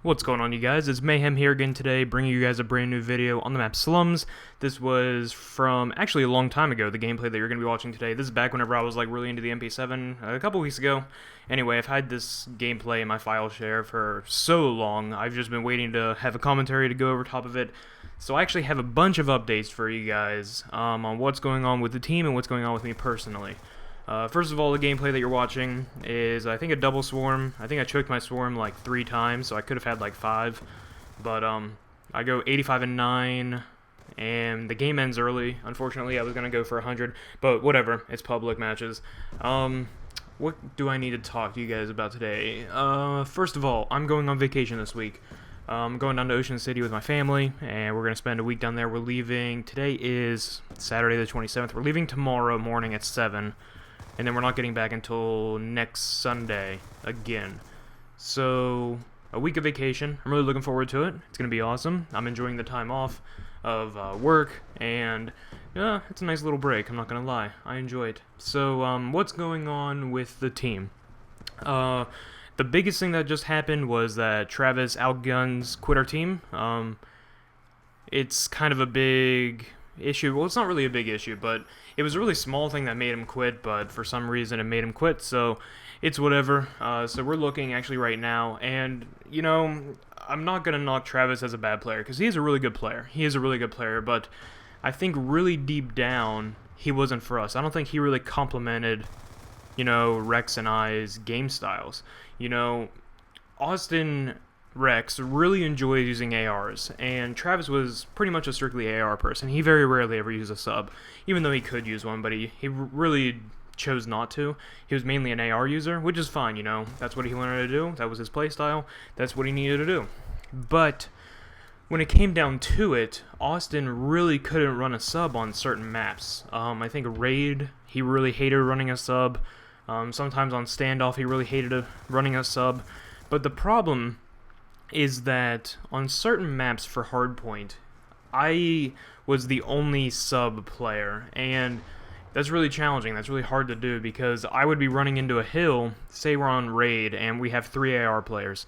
What's going on, you guys? It's Mayhem here again today, bringing you guys a brand new video on the map Slums. This was from actually a long time ago, the gameplay that you're going to be watching today. This is back whenever I was like really into the MP7 a couple weeks ago. Anyway, I've had this gameplay in my file share for so long, I've just been waiting to have a commentary to go over top of it. So I actually have a bunch of updates for you guys on what's going on with the team and what's going on with me personally. First of all, the gameplay that you're watching is, I think, a double swarm. I think I choked my swarm like 3 times, so I could have had like 5. But I go 85 and 9, and the game ends early. Unfortunately, I was gonna go for 100, but whatever. It's public matches. What do I need to talk to you guys about today? First of all, I'm going on vacation this week. I'm going down to Ocean City with my family, and we're gonna spend a week down there. We're leaving. Today is Saturday the 27th. We're leaving tomorrow morning at 7. And then we're not getting back until next Sunday again. So, a week of vacation. I'm really looking forward to it. It's going to be awesome. I'm enjoying the time off of work, and yeah, it's a nice little break, I'm not going to lie. I enjoy it. So, what's going on with the team? The biggest thing that just happened was that Travis Outguns quit our team. It's kind of a big issue. Well, it's not really a big issue, but it was a really small thing that made him quit, but for some reason it made him quit, so it's whatever. So we're looking actually right now, and you know, I'm not gonna knock Travis as a bad player, because he is a really good player. He is a really good player, but I think really deep down he wasn't for us. I don't think he really complemented, you know, Rex and I's game styles. You know, Austin Rex really enjoys using ARs, and Travis was pretty much a strictly AR person. He very rarely ever used a sub, even though he could use one, but he really chose not to. He was mainly an AR user, which is fine, you know. That's what he wanted to do. That was his playstyle. That's what he needed to do. But when it came down to it, Austin really couldn't run a sub on certain maps. I think Raid, he really hated running a sub. Sometimes on Standoff, he really hated running a sub. But the problem is that on certain maps for Hardpoint, I was the only sub player, and that's really challenging. That's really hard to do, because I would be running into a hill, say we're on Raid, and we have 3 AR players.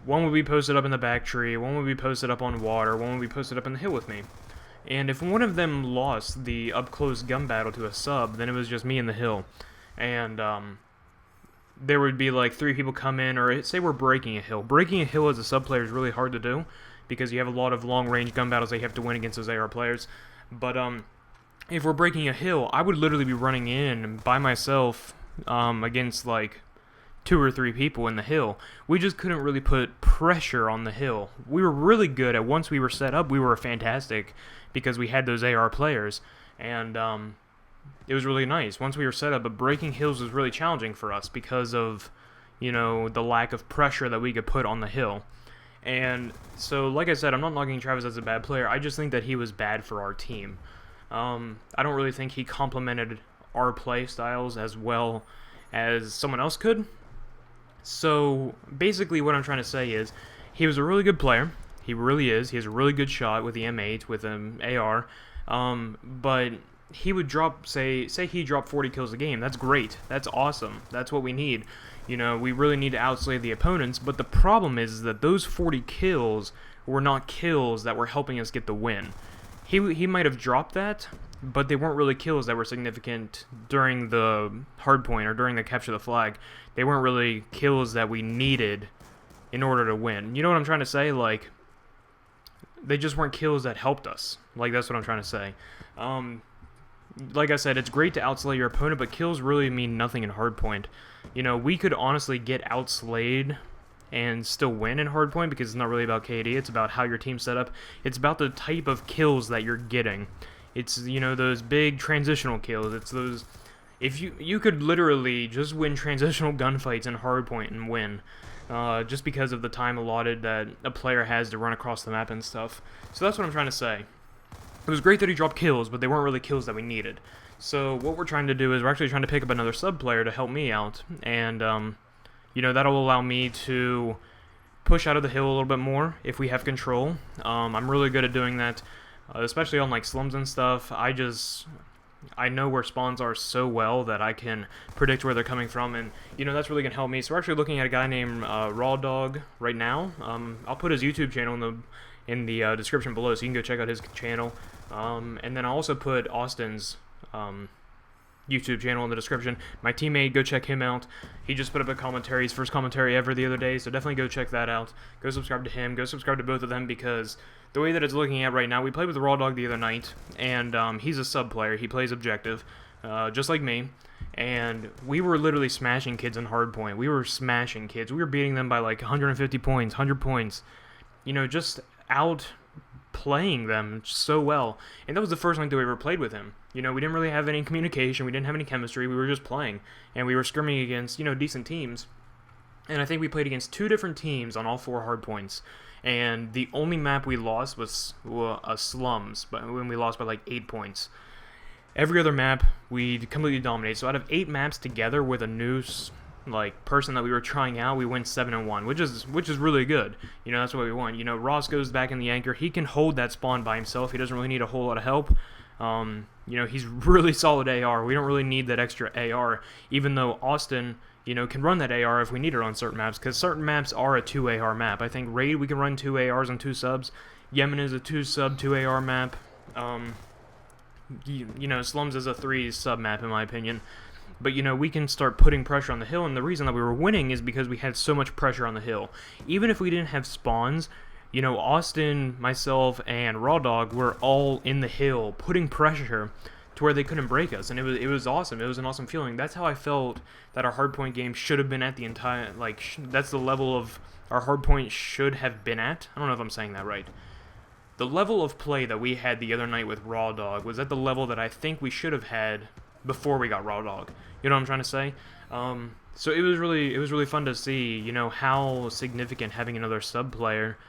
One would be posted up in the back tree, one would be posted up on water, one would be posted up in the hill with me. And if one of them lost the up-close gun battle to a sub, then it was just me in the hill. And, there would be like 3 people come in, or say we're breaking a hill. Breaking a hill as a sub player is really hard to do, because you have a lot of long-range gun battles that you have to win against those AR players. But if we're breaking a hill, I would literally be running in by myself against like 2 or 3 people in the hill. We just couldn't really put pressure on the hill. We were really good at, once we were set up, we were fantastic, because we had those AR players, and it was really nice once we were set up, but breaking hills was really challenging for us because of, you know, the lack of pressure that we could put on the hill. And so, like I said, I'm not knocking Travis as a bad player. I just think that he was bad for our team. I don't really think he complemented our play styles as well as someone else could. So basically what I'm trying to say is, he was a really good player. He really is. He has a really good shot with the M8, with an AR. But he would drop, say he dropped 40 kills a game. That's great. That's awesome. That's what we need. You know, we really need to outslay the opponents, but the problem is that those 40 kills were not kills that were helping us get the win. He might have dropped that, but they weren't really kills that were significant during the hardpoint or during the capture the flag. They weren't really kills that we needed in order to win. You know what I'm trying to say? Like, they just weren't kills that helped us. Like, that's what I'm trying to say. Like I said, it's great to outslay your opponent, but kills really mean nothing in Hardpoint. You know, we could honestly get outslayed and still win in Hardpoint, because it's not really about KD, it's about how your team's set up. It's about the type of kills that you're getting. It's, you know, those big transitional kills. It's those... If you could literally just win transitional gunfights in Hardpoint and win, just because of the time allotted that a player has to run across the map and stuff. So that's what I'm trying to say. It was great that he dropped kills, but they weren't really kills that we needed. So what we're trying to do is we're actually trying to pick up another sub player to help me out, and you know, that'll allow me to push out of the hill a little bit more if we have control. I'm really good at doing that, especially on like slums and stuff. I know where spawns are so well that I can predict where they're coming from, and that's really gonna help me. So we're actually looking at a guy named Raw Dog right now. I'll put his YouTube channel in the description below, so you can go check out his channel. And then I'll also put Austin's YouTube channel in the description. My teammate, go check him out. He just put up a commentary, his first commentary ever the other day, so definitely go check that out. Go subscribe to him. Go subscribe to both of them, because the way that it's looking at right now, we played with Raw Dog the other night, and he's a sub player. He plays objective, just like me, and we were literally smashing kids in hardpoint. We were smashing kids. We were beating them by like 150 points, 100 points. Just out playing them so well, and that was the first night that we ever played with him. We didn't really have any communication, we didn't have any chemistry, we were just playing, and we were scrimming against, decent teams, and I think we played against 2 different teams on all 4 hard points, and the only map we lost was Slums, but when we lost by like 8 points. Every other map, we completely dominated, so out of 8 maps together with a new person that we were trying out, we went 7-1, which is really good. That's what we want. Ross goes back in the anchor. He can hold that spawn by himself. He doesn't really need a whole lot of help. He's really solid AR. We don't really need that extra AR, even though Austin, can run that AR if we need it on certain maps, because certain maps are a 2 AR map. I think Raid, we can run 2 ARs and 2 subs. Yemen is a 2 sub, 2 AR map. Slums is a 3 sub map, in my opinion. But, we can start putting pressure on the hill, and the reason that we were winning is because we had so much pressure on the hill. Even if we didn't have spawns, Austin, myself, and Raw Dog were all in the hill, putting pressure to where they couldn't break us, and it was awesome. It was an awesome feeling. That's how I felt that our hardpoint game should have been at the entire, that's the level of our hardpoint should have been at. I don't know if I'm saying that right. The level of play that we had the other night with Raw Dog was at the level that I think we should have had before we got Raw Dog. You know what I'm trying to say? So it was really fun to see, how significant having another sub player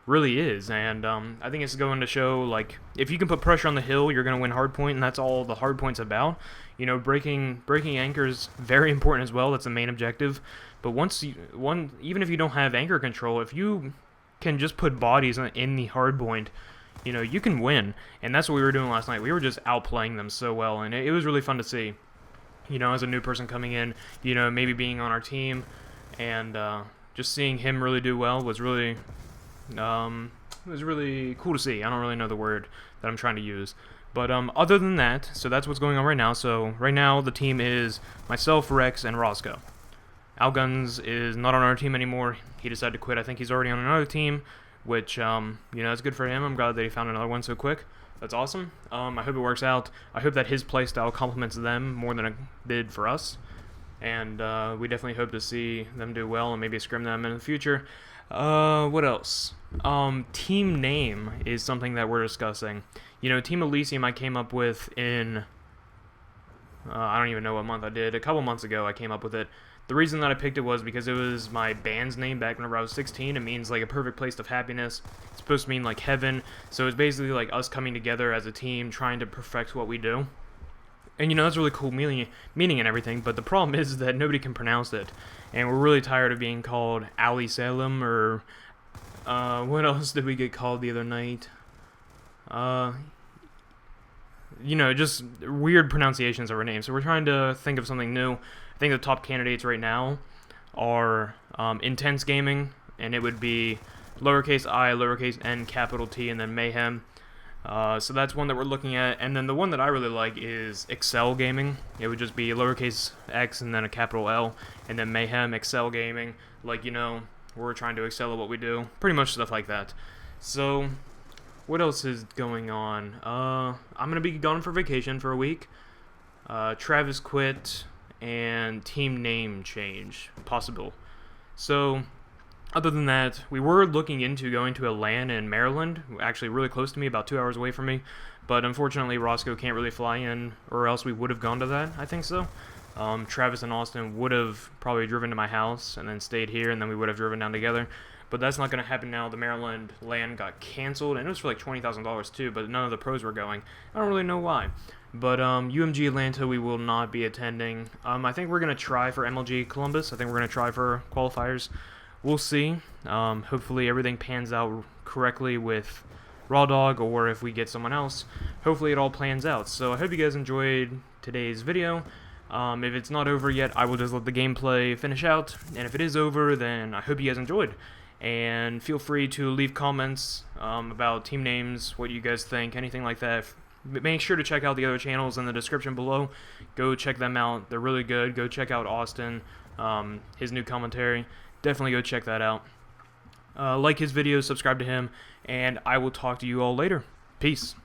really is, and I think it's going to show, if you can put pressure on the hill, you're going to win hardpoint, and that's all the hardpoint's about. Breaking anchors very important as well. That's the main objective. But even if you don't have anchor control, if you can just put bodies in the hardpoint, you can win, and that's what we were doing last night. We were just outplaying them so well, and it was really fun to see. As a new person coming in, maybe being on our team, and just seeing him really do well was really cool to see. I don't really know the word that I'm trying to use. But other than that, so that's what's going on right now. So right now the team is myself, Rex, and Roscoe. Alguns is not on our team anymore. He decided to quit. I think he's already on another team, which, it's good for him. I'm glad that he found another one so quick. That's awesome. I hope it works out. I hope that his playstyle complements them more than it did for us. And we definitely hope to see them do well and maybe scrim them in the future. What else? Team name is something that we're discussing. Team Elysium I came up with in, I don't even know what month I did. A couple months ago I came up with it. The reason that I picked it was because it was my band's name back whenever I was 16. It means a perfect place of happiness. It's supposed to mean heaven. So it's basically us coming together as a team, trying to perfect what we do. And that's really cool meaning and everything, but the problem is that nobody can pronounce it. And we're really tired of being called Ali Salem, or what else did we get called the other night? Just weird pronunciations of our names. So we're trying to think of something new. I think the top candidates right now are Intense Gaming, and it would be lowercase I, lowercase n, capital T, and then Mayhem. So that's one that we're looking at, and then the one that I really like is Excel Gaming. It would just be lowercase x and then a capital L, and then Mayhem, Excel Gaming. We're trying to excel at what we do. Pretty much stuff like that. So, what else is going on? I'm going to be gone for vacation for a week. Travis quit, and team name change possible. So, other than that, we were looking into going to a LAN in Maryland, actually really close to me, about 2 hours away from me, but unfortunately Roscoe can't really fly in, or else we would have gone to that, I think so. Travis and Austin would have probably driven to my house and then stayed here, and then we would have driven down together, but that's not going to happen now. The Maryland LAN got canceled, and it was for $20,000 too, but none of the pros were going. I don't really know why. But UMG Atlanta we will not be attending. I think we're going to try for MLG Columbus. I think we're going to try for qualifiers. We'll see. Hopefully everything pans out correctly with Raw Dog or if we get someone else. Hopefully it all plans out. So I hope you guys enjoyed today's video. If it's not over yet, I will just let the gameplay finish out, and if it is over, then I hope you guys enjoyed. And feel free to leave comments about team names, what you guys think, anything like that. Make sure to check out the other channels in the description below. Go check them out. They're really good. Go check out Austin, his new commentary. Definitely go check that out. Like his videos, subscribe to him, and I will talk to you all later. Peace.